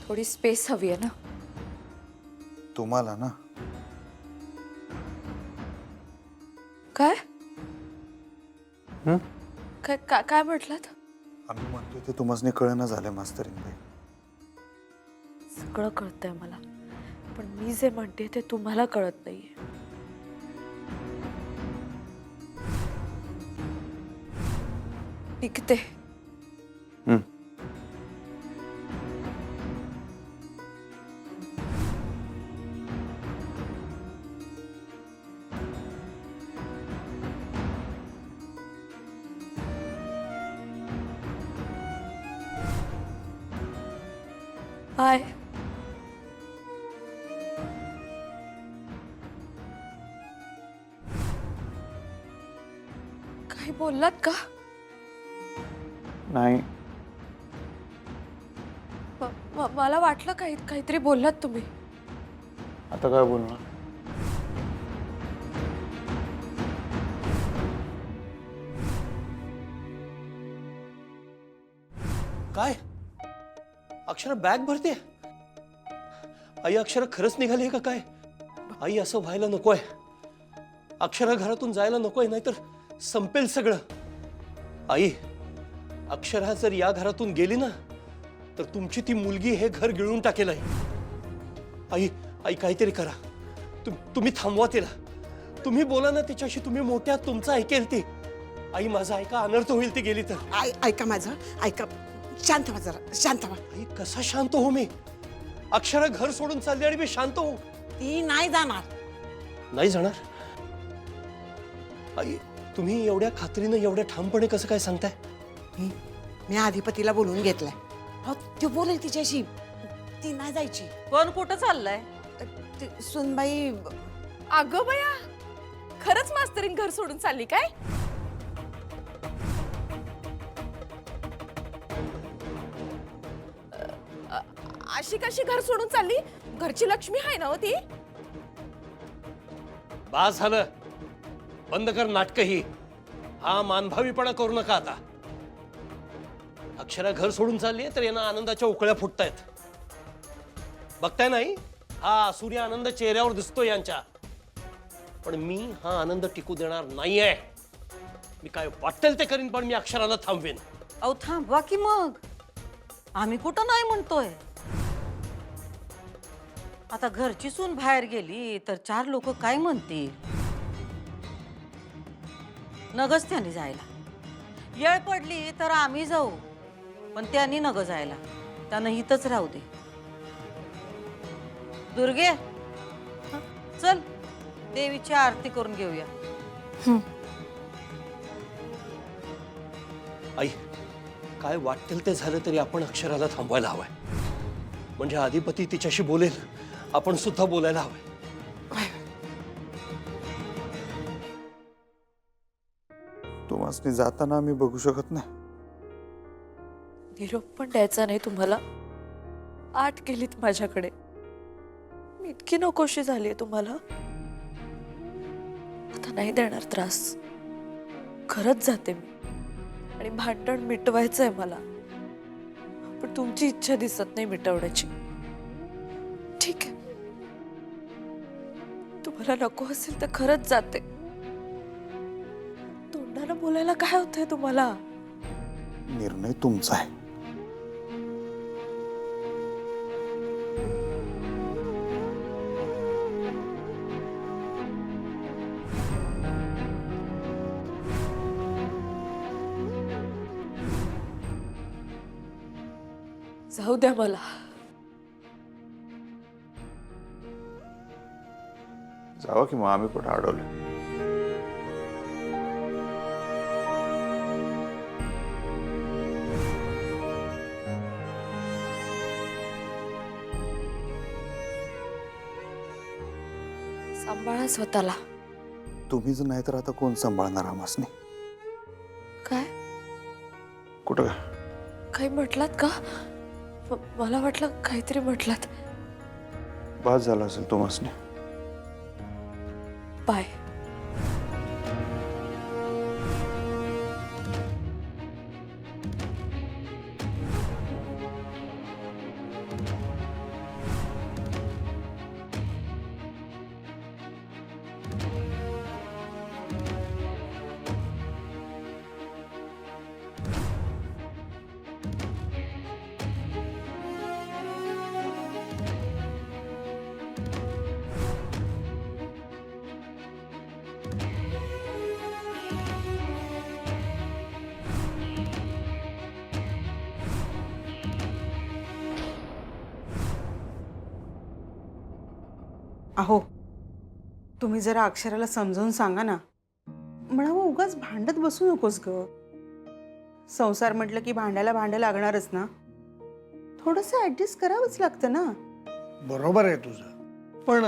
थोडी स्पेस हवी आहे ना. तुम्हाला ना. काय काय काय काय म्हटलात? आम्ही म्हणतोय ते तुम्हाला कळना झालं मास्तरीनबाई. सगळं कळतंय मला, पण मी जे म्हणते ते तुम्हाला कळत नाहीये. निघते. हाय. काही बोललात का? नाही. मला वाटलं काहीतरी बोललात तुम्ही. आता काय बोलणार? काय अक्षरा बॅग भरते? आई अक्षरा खरंच निघाली का काय? आई असं व्हायला नकोय. अक्षरा घरातून जायला नकोय, नाहीतर संपेल सगळं. आई अक्षरा जर या घरातून गेली ना तर तुमची ती मुलगी हे घर गिळून टाकेल. आई आई काहीतरी करा. तुम्ही थांबवा तिला. तुम्ही बोला ना तिच्याशी. तुम्ही मोठ्या तुमचं ऐकेल ती. आई माझा ऐका, अनर्थ होईल ती गेली तर. ऐका माझं, ऐका. शांत व्हा जरा, शांत व्हा. आई कसा शांत हो मी? अक्षरा घर सोडून चालली आणि मी शांत हो? ती नाही जाणार. नाही जाणार? आई तुम्ही एवढ्या खात्रीनं एवढ्या ठामपणे कसं काय सांगताय? मी अधिपतीला बोलवून घेतलाय. अहो, तो बोलेल तिच्याशी. ती नाही जायची. कोण कुठं चाललंय? सुनबाई. अगं बया, खरंच मास्तरीन घर सोडून चालली काय? अशी कशी घर सोडून चालली? घरची लक्ष्मी आहे ना हो ती. बास झालं. बंद कर नाटक ही. हा मानभावीपणा करू नका आता. अक्षरा घर सोडून चालली तर यांना आनंदाच्या उकळ्या फुटतायत. बघताय नाही? हा सूर्य आनंद चेहऱ्यावर दिसतो यांच्या. पण मी हा आनंद टिकू देणार नाहीये. मी काय वाटेल ते करीन, पण मी अक्षराला थांबवेन. अहो थांबवा की मग. आम्ही कुठं नाही म्हणतोय. आता घरची सून बाहेर गेली तर 4 लोक काय म्हणतील? नगच त्यांनी जायला. येळ पडली तर आम्ही जाऊ, पण त्यांनी नग जायला. त्यांना इथंच राहू दे. दुर्गे, चल देवीची आरती करून घेऊया. आई काय वाटेल ते झालं तरी आपण अक्षराला थांबवायला हवंय. म्हणजे अधिपती तिच्याशी बोलेल, आपण सुद्धा बोलायला हवंय. तुम्हाला जाताना आम्ही बघू शकत नाही. निरोप पण द्यायचा नाही तुम्हाला. आठ केलीत माझ्याकडे. मी इतकी नकोशी झालीये तुम्हाला. आता नाही देणार त्रास. खरंच जाते मी. आणि भांडण मिटवायचंय मला. पण तुमची इच्छा दिसत नाही मिटवण्याची. ठीक आहे, तुम्हाला नको असेल तर खरंच जाते. तोंडानं बोलायला काय होतंय तुम्हाला? निर्णय तुमचा आहे. जाऊ द्या मला. जावा की मग. आम्ही कुठं अडवलं? सांभाळा स्वतःला. तुम्हीच नाही तर आता कोण सांभाळणार आम्हासनी? काय कुठं? काही म्हटलात का? मला वाटलं काहीतरी म्हटलात. बास झाला असेल तुम्हासनी. बाय. अहो तुम्ही जरा अक्षराला समजावून सांगा ना. म्हणावं उगाच भांडत बसू नकोस ग. संसार म्हटलं की भांडायला भांडं लागणारच ना. थोडंसं ऍडजस्ट करावंच लागतं ना. बरोबर आहे तुझं, पण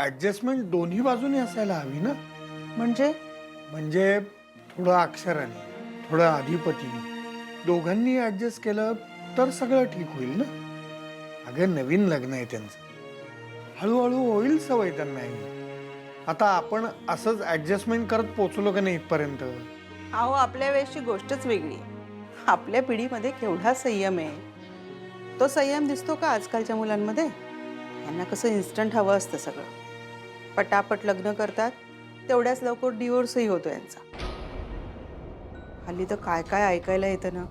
ऍडजस्टमेंट दोन्ही बाजूने असायला हवी ना. म्हणजे थोडं अक्षराने, थोडं अधिपतीने, दोघांनी ऍडजस्ट केलं तर सगळं ठीक होईल ना. अगं नवीन लग्न आहे त्यांचं, हळूहळू होईल सवय त्यांना. आता आपण असंच ऍडजस्टमेंट करत पोचलो का नाही इथपर्यंत. अहो आपल्या वेळेसची गोष्टच वेगळी आहे. आपल्या पिढीमध्ये केवढा संयम आहे. तो संयम दिसतो का आजकालच्या मुलांमध्ये? यांना कसं इन्स्टंट हवं असतं सगळं. पटापट लग्न करतात, तेवढ्याच लवकर डिवोर्सही होतो यांचा. हल्ली तर काय काय ऐकायला येतं ना.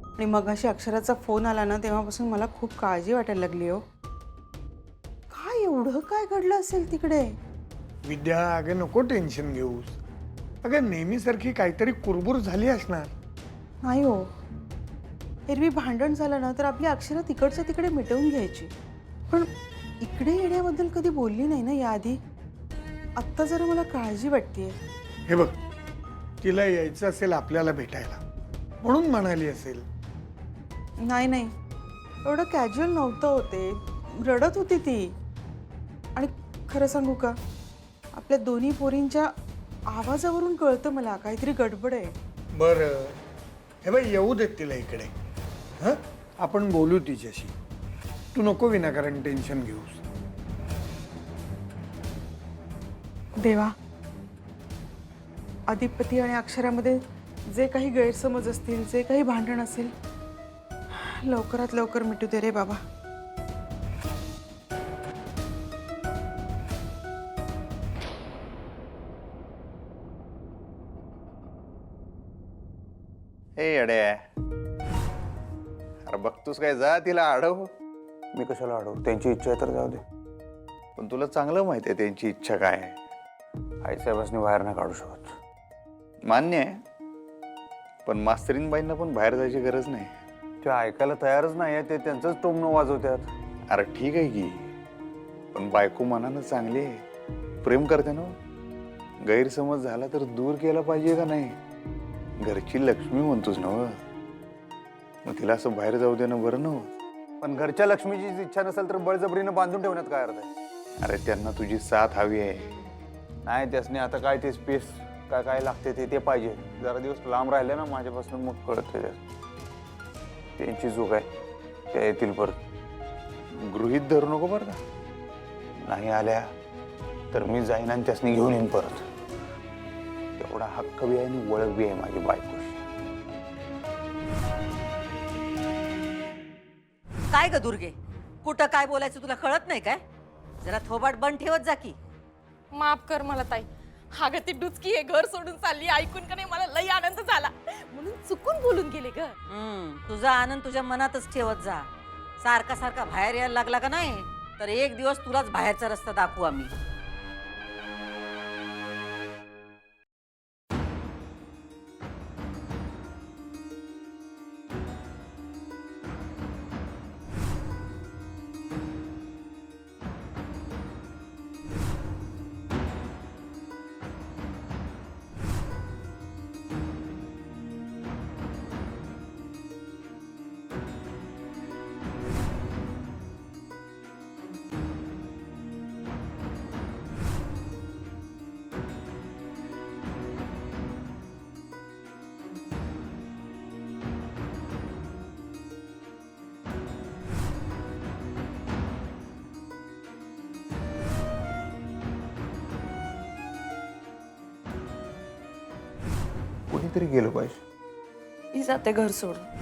आणि मग अशी अक्षराचा फोन आला ना, तेव्हापासून मला खूप काळजी वाटायला लागली हो. काय एवढं काय घडलं असेल तिकडे? विद्या, अगं नको टेन्शन घेऊस. अगं नेहमीसारखी काहीतरी कुरबुर झाली असणार. नाही हो, एरवी भांडण झालं ना तर आपली अक्षरा तिकडच्या तिकडे मिटवून घ्यायची. पण इकडे येण्याबद्दल कधी बोलली नाही ना याआधी. आत्ता जरा मला काळजी वाटतेय. हे बघ, तिला यायचं असेल आपल्याला भेटायला म्हणून म्हणाली असेल. नाही, एवढं कॅज्युअल नव्हतं होते. रडत होती ती. आणि खरं सांगू का, आपल्या दोन्ही पोरींच्या आवाजावरून कळतं मला काहीतरी गडबड आहे. बरं, हे बाई येऊ देत तिला इकडे. हां, आपण बोलू तिच्याशी. तू नको विनाकारण टेन्शन घेऊस. देवा, अधिपती आणि अक्षरामध्ये जे काही गैरसमज असतील, जे काही भांडण असेल, लवकरात लवकर मिटू दे रे बाबा. ए अडे, अरे बघतोस काय, जा तिला अडव. मी कशाला अडवू? त्यांची इच्छा आहे तर जाऊ दे. पण तुला चांगलं माहिती आहे त्यांची इच्छा काय आहे. आईसाहेबांनी बाहेर नाही काढू शकत. मान्य आहे, पण मास्तरीनबाईंना पण बाहेर जायची गरज नाही. ते ऐकायला तयारच नाही. ते त्यांचंच टोमणं वाजवतात. अरे ठीक आहे की, पण बायको मनानं चांगली आहे, प्रेम करते ना. गैरसमज झाला तर दूर केला पाहिजे का नाही. घरची लक्ष्मी म्हणतोस ना, मग तिला असं बाहेर जाऊ देणं बरं ना. पण घरच्या लक्ष्मीची इच्छा नसेल तर बळजबरीनं बांधून ठेवण्यात काय अर्थ आहे? अरे त्यांना तुझी साथ हवी आहे. नाही, त्यासनी आता काय ते स्पेस काय काय लागते ते पाहिजे. जरा दिवस लांब राहिले ना माझ्यापासून, मग कळत. त्यांची चूक आहे, त्या येतील परत. गृहीत धरू नको बरं का. नाही आल्या तर मी जाईन आणि त्यासनी घेऊन येईन परत. तेवढा हक्क बी आहे आणि ओळख बी आहे माझी बायकोशी. काय ग दुर्गे, कुठं काय बोलायचं तुला कळत नाही काय? जरा थोबाड बंद ठेवत जा की. माफ कर मला ताई. अगं ती डुचकी हे घर सोडून चालली ऐकून का नाही मला लई आनंद झाला, म्हणून चुकून बोलून गेले ग. तुझा आनंद तुझ्या मनातच ठेवत जा. सारखा सारखा बाहेर यायला लागला का नाही तर एक दिवस तुलाच बाहेरचा रस्ता दाखवू आम्ही. कुणीतरी गेलं पाहिजे. मी जाते घर सोडून.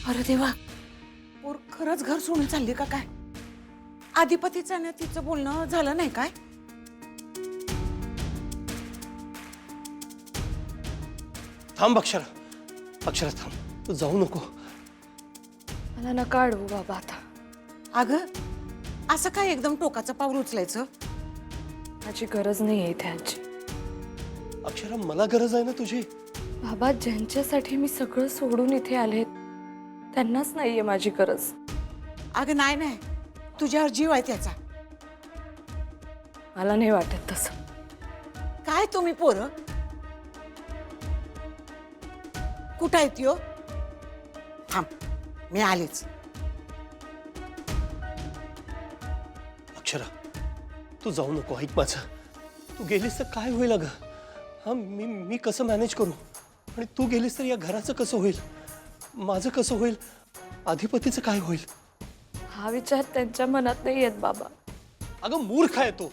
अरे देवा, पोर खरंच घर सोडून चालली का काय? अधिपतीचं ना तिचं बोलणं झालं नाही काय? थांब अक्षरा, अक्षरा थांब, तू जाऊ नको. मला नका अडवू बाबा आता. अगं, असं काय एकदम टोकाचं पाऊल उचलायचं? माझी गरज नाही आहे इथे आजी. अक्षरा मला गरज आहे ना तुझी. बाबा, ज्यांच्यासाठी मी सगळं सोडून इथे आले त्यांनाच नाहीये माझी गरज. अगं नाही नाही, तुझ्यावर जीव आहे त्याचा. मला नाही वाटत तसं. काय तुम्ही पोरं? कुठं आहेत यो? थांब, मी आलेच. अक्षरा, तू जाऊ नको. ऐक माझं, तू गेलीस तर काय होईल अगं? हा, मी कसं मॅनेज करू? आणि तू गेलीस तर या घराचं कसं होईल? माझं कसं होईल? अधिपतीचं काय होईल? हा विचार त्यांच्या मनात नाही येत बाबा. अगं मूर्ख आहे तो.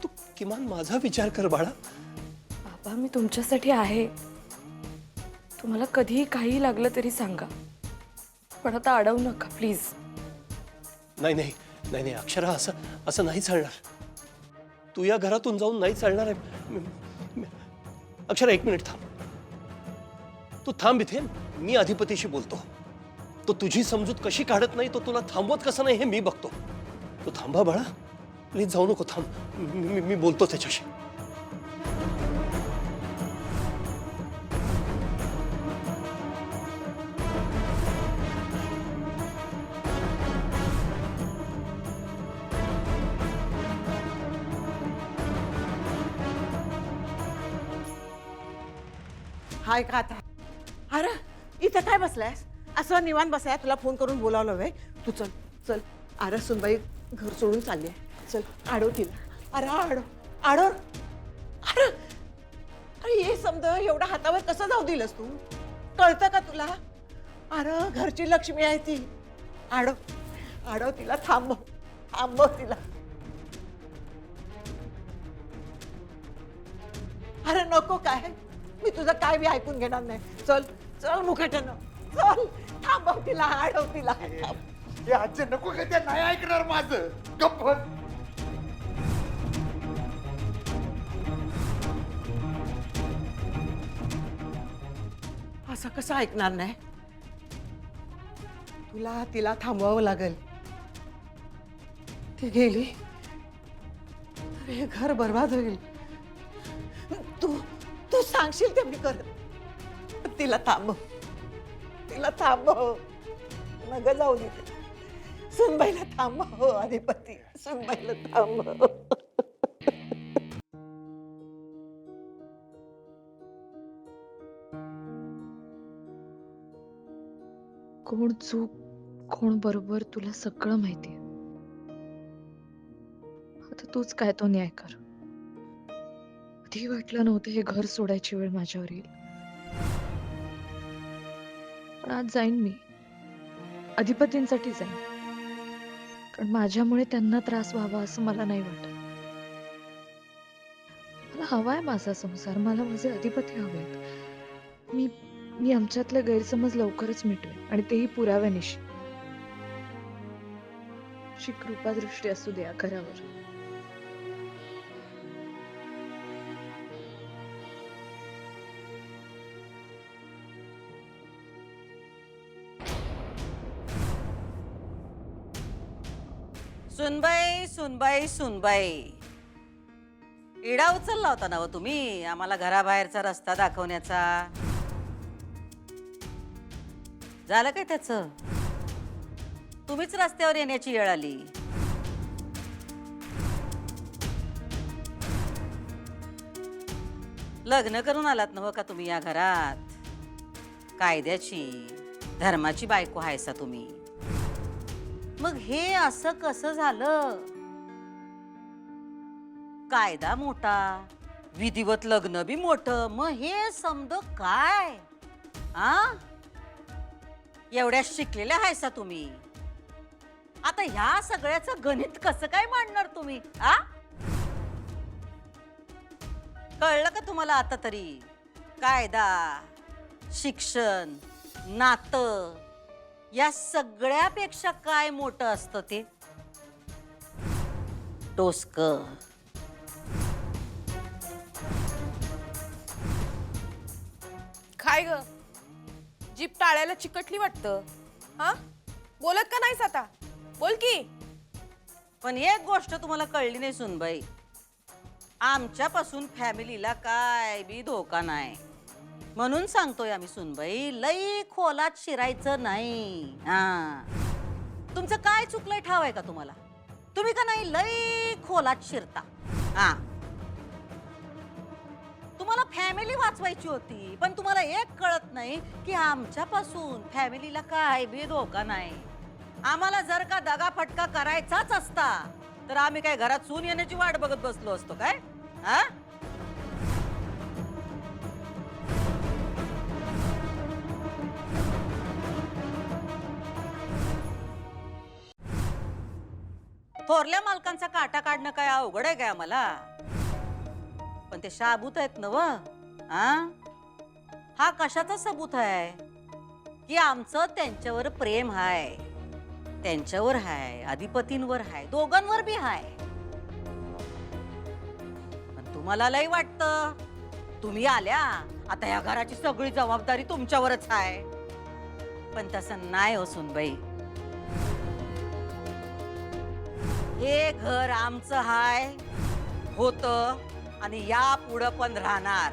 तू किमान माझा विचार कर बाळा. बाबा, मी तुमच्यासाठी आहे. तुम्हाला कधीही काही लागलं तरी सांगा, पण आता अडवू नका प्लीज. नाही नाही नाही नाही अक्षरा, असं नाही चालणार. तू या घरातून जाऊन नाही चालणार आहे. अक्षरा, 1 मिनिट थांब. तू थांब इथे, मी अधिपतीशी बोलतो. तो तुझी समजूत कशी काढत नाही, तो तुला थांबवत कसं नाही हे मी बघतो. तू थांबा बाळा, प्लीज जाऊ नको. थांब, मी बोलतो त्याच्याशी. हाय का आता? अरे इथं काय बसलायस? असं निवांत बसाय, तुला फोन करून बोलावलं वे. तू चल चल. अरे सुनबाई घर सोडून चालली आहे. चल आडव तिला. अरे आडव आडव. अरे अरे हे समज एवढा हातावर कसं जाऊ दिलंस तू? कळतं का तुला? अरे घरची लक्ष्मी आहे ती. आडव आडव तिला. थांबव थांबव तिला. अरे नको काय, मी तुझं काय बी ऐकून घेणार नाही. चल चल मुखेट्यानं, चल. थांबव तिला, अडव तिला. हे आजी नको का, ते नाही ऐकणार माझं. गप्प बस. असं कसं ऐकणार नाही? तुला तिला थांबवावं लागेल. ती गेली तर हे घर बर्बाद होईल. तू तू सांगशील ते मी करत. तिला थांबव, तिला थांबव. नग जाऊ दे. सुनबाईला थांबव अधिपती, सुनबाईला थांबव. कोण चूक कोण बरोबर तुला सगळं माहितीये. आता तूच काय तो न्याय कर. कधी वाटलं नव्हतं हे घर सोडायची वेळ माझ्यावर येईल, पण आज जाईन मी. अधिपतींसाठी जाईन, कारण माझ्यामुळे त्यांना त्रास व्हावा असं मला नाही वाटत. मला हवाय माझा संसार, मला माझे अधिपती हवेत. मी आमच्यातले गैरसमज लवकरच मिटवेन, आणि तेही पुराव्यानिशी. अशी कृपादृष्टी असू दे या घरावर. सुनबाई सुनबाई सुनबाई, इडा उचलला होता ना व तुम्ही आम्हाला घराबाहेरचा रस्ता दाखवण्याचा. झालं काय त्याचं? तुम्हीच रस्त्यावर येण्याची वेळ आली. लग्न करून आलात नव्ह का तुम्ही या घरात? कायद्याची धर्माची बायको आहेसा तुम्ही. मग हे असं कसं झालं? कायदा मोठा, विधिवत लग्न बी मोठं, मग हे समज काय? आ एवढ्या शिकलेल्या आहेसा तुम्ही, आता ह्या सगळ्याचं गणित कसं काय मांडणार तुम्ही? आ कळलं का तुम्हाला आता तरी? कायदा, शिक्षण, नातं या सगळ्यापेक्षा काय मोठं असतं ते? टोचकं. काय ग जीप टाळ्याला चिकटली वाटतं. हा बोलत का नाहीस आता? बोल की. पण एक गोष्ट तुम्हाला कळली नाही सुनबाई, आमच्यापासून फॅमिलीला काय बी धोका नाही. म्हणून सांगतोय आम्ही सुनबाई, लई खोलात शिरायचं नाही. हा, तुमचं काय चुकलंय ठाव आहे का तुम्हाला? तुम्ही का नाही लई खोलात शिरता. हा, तुम्हाला फॅमिली वाचवायची होती, पण तुम्हाला एक कळत नाही की आमच्यापासून फॅमिलीला काय बी धोका नाही. आम्हाला जर का दगाफटका करायचाच असता तर आम्ही काय घरात सून येण्याची वाट बघत बसलो असतो काय? हा, थोरल्या मालकांचा काटा काढणं काय अवघड आहे काय आम्हाला? पण ते शाबूत आहेत ना व. हा कशाचा सबूत आहे की आमचं त्यांच्यावर प्रेम हाय, त्यांच्यावर हाय, अधिपतींवर हाय, दोघांवर बी हाय. पण तुम्हाला लई वाटतं तुम्ही आल्या आता या घराची सगळी जबाबदारी तुमच्यावरच आहे. पण तसं नाही हो सुनबाई. हे घर आमचं हाय, होतं आणि या पुढं पण राहणार.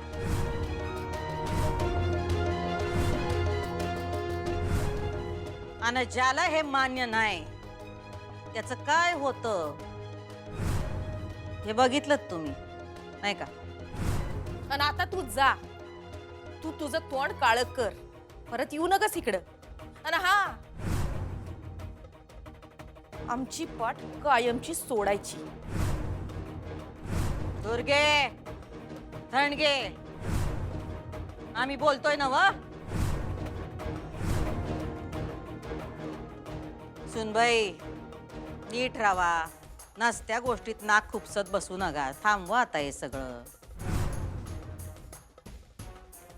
आणि ज्याला हे मान्य नाही त्याचं काय होतं हे बघितलं तुम्ही नाही का? आणि आता तू जा, तू तुझं तोंड काळ कर, परत येऊ नकस इकडं. आणि हा, आमची पाठ कायमची सोडायची. दुर्गे, थंडगे, आम्ही बोलतोय ना व. सुनबाई नीट राहा, नसत्या गोष्टीत नाक खुपसत बसू नका. थांबवा आता हे सगळं.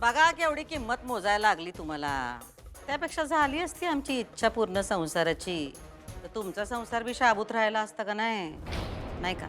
बघा केवढी किंमत मोजायला लागली तुम्हाला. त्यापेक्षा झाली असती आमची इच्छा पूर्ण संसाराची तर तुमचा संसार बी शाबूत राहिला असता का नाही? नाही का?